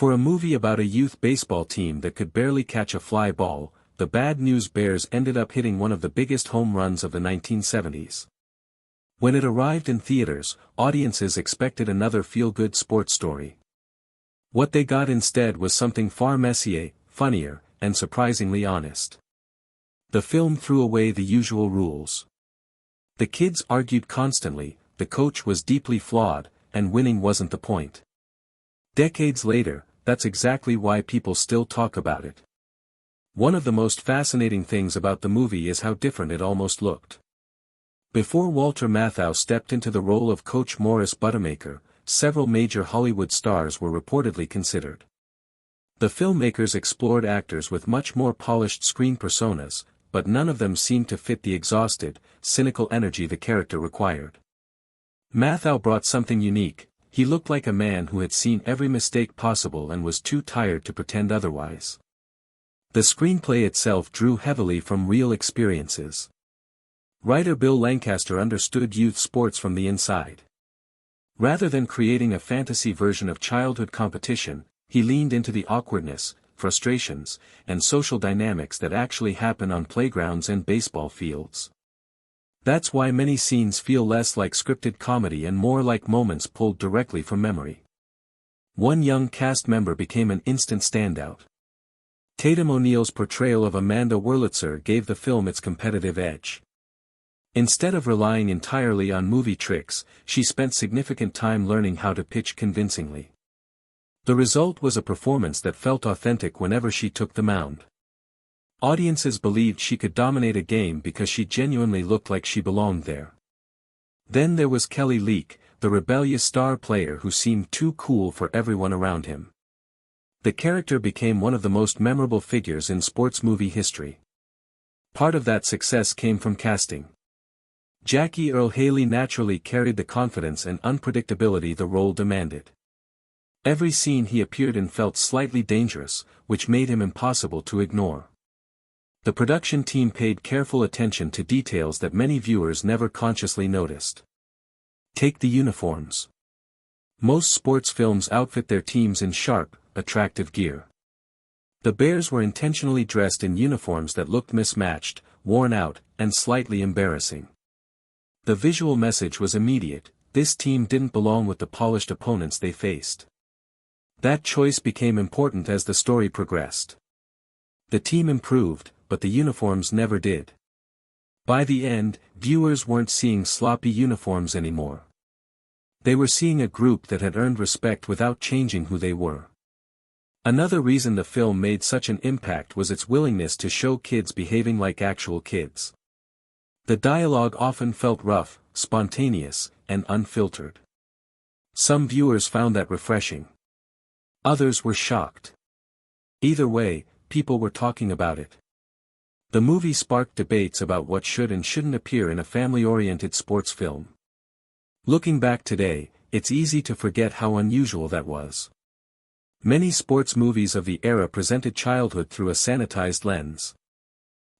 For a movie about a youth baseball team that could barely catch a fly ball, the Bad News Bears ended up hitting one of the biggest home runs of the 1970s. When it arrived in theaters, audiences expected another feel-good sports story. What they got instead was something far messier, funnier, and surprisingly honest. The film threw away the usual rules. The kids argued constantly, the coach was deeply flawed, and winning wasn't the point. Decades later, that's exactly why people still talk about it. One of the most fascinating things about the movie is how different it almost looked. Before Walter Matthau stepped into the role of Coach Morris Buttermaker, several major Hollywood stars were reportedly considered. The filmmakers explored actors with much more polished screen personas, but none of them seemed to fit the exhausted, cynical energy the character required. Matthau brought something unique. He looked like a man who had seen every mistake possible and was too tired to pretend otherwise. The screenplay itself drew heavily from real experiences. Writer Bill Lancaster understood youth sports from the inside. Rather than creating a fantasy version of childhood competition, he leaned into the awkwardness, frustrations, and social dynamics that actually happen on playgrounds and baseball fields. That's why many scenes feel less like scripted comedy and more like moments pulled directly from memory. One young cast member became an instant standout. Tatum O'Neal's portrayal of Amanda Wurlitzer gave the film its competitive edge. Instead of relying entirely on movie tricks, she spent significant time learning how to pitch convincingly. The result was a performance that felt authentic whenever she took the mound. Audiences believed she could dominate a game because she genuinely looked like she belonged there. Then there was Kelly Leak, the rebellious star player who seemed too cool for everyone around him. The character became one of the most memorable figures in sports movie history. Part of that success came from casting. Jackie Earle Haley naturally carried the confidence and unpredictability the role demanded. Every scene he appeared in felt slightly dangerous, which made him impossible to ignore. The production team paid careful attention to details that many viewers never consciously noticed. Take the uniforms. Most sports films outfit their teams in sharp, attractive gear. The Bears were intentionally dressed in uniforms that looked mismatched, worn out, and slightly embarrassing. The visual message was immediate: this team didn't belong with the polished opponents they faced. That choice became important as the story progressed. The team improved, but the uniforms never did. By the end, viewers weren't seeing sloppy uniforms anymore. They were seeing a group that had earned respect without changing who they were. Another reason the film made such an impact was its willingness to show kids behaving like actual kids. The dialogue often felt rough, spontaneous, and unfiltered. Some viewers found that refreshing. Others were shocked. Either way, people were talking about it. The movie sparked debates about what should and shouldn't appear in a family-oriented sports film. Looking back today, it's easy to forget how unusual that was. Many sports movies of the era presented childhood through a sanitized lens.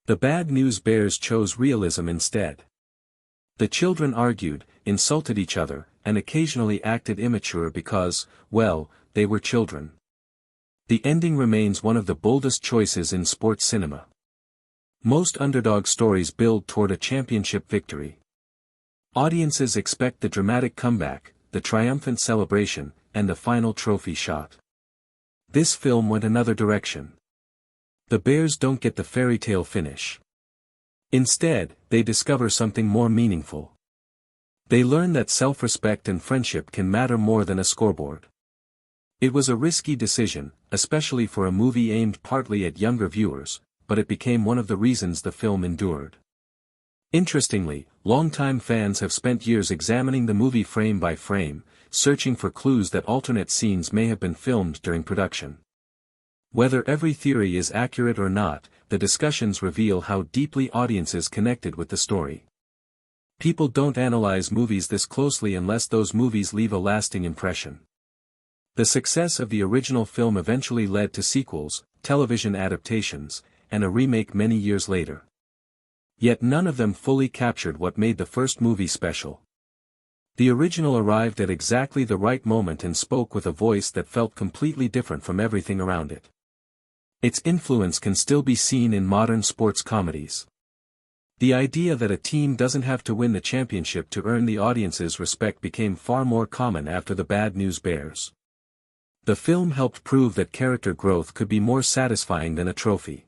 The Bad News Bears chose realism instead. The children argued, insulted each other, and occasionally acted immature because, well, they were children. The ending remains one of the boldest choices in sports cinema. Most underdog stories build toward a championship victory. Audiences expect the dramatic comeback, the triumphant celebration, and the final trophy shot. This film went another direction. The Bears don't get the fairy tale finish. Instead, they discover something more meaningful. They learn that self-respect and friendship can matter more than a scoreboard. It was a risky decision, especially for a movie aimed partly at younger viewers, but it became one of the reasons the film endured. Interestingly, longtime fans have spent years examining the movie frame by frame, searching for clues that alternate scenes may have been filmed during production. Whether every theory is accurate or not, the discussions reveal how deeply audiences connected with the story. People don't analyze movies this closely unless those movies leave a lasting impression. The success of the original film eventually led to sequels, television adaptations, and a remake many years later. Yet none of them fully captured what made the first movie special. The original arrived at exactly the right moment and spoke with a voice that felt completely different from everything around it. Its influence can still be seen in modern sports comedies. The idea that a team doesn't have to win the championship to earn the audience's respect became far more common after The Bad News Bears. The film helped prove that character growth could be more satisfying than a trophy.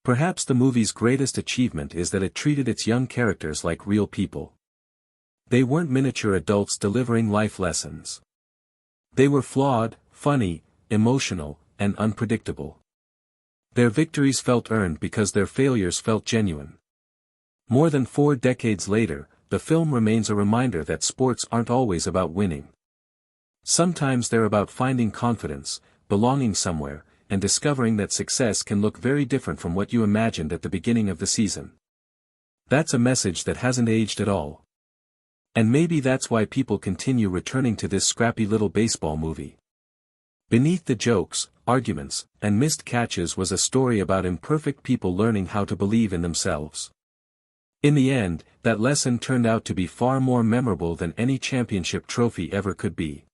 Perhaps the movie's greatest achievement is that it treated its young characters like real people. They weren't miniature adults delivering life lessons. They were flawed, funny, emotional, and unpredictable. Their victories felt earned because their failures felt genuine. More than 4 decades later, the film remains a reminder that sports aren't always about winning. Sometimes they're about finding confidence, belonging somewhere, and discovering that success can look very different from what you imagined at the beginning of the season. That's a message that hasn't aged at all. And maybe that's why people continue returning to this scrappy little baseball movie. Beneath the jokes, arguments, and missed catches was a story about imperfect people learning how to believe in themselves. In the end, that lesson turned out to be far more memorable than any championship trophy ever could be.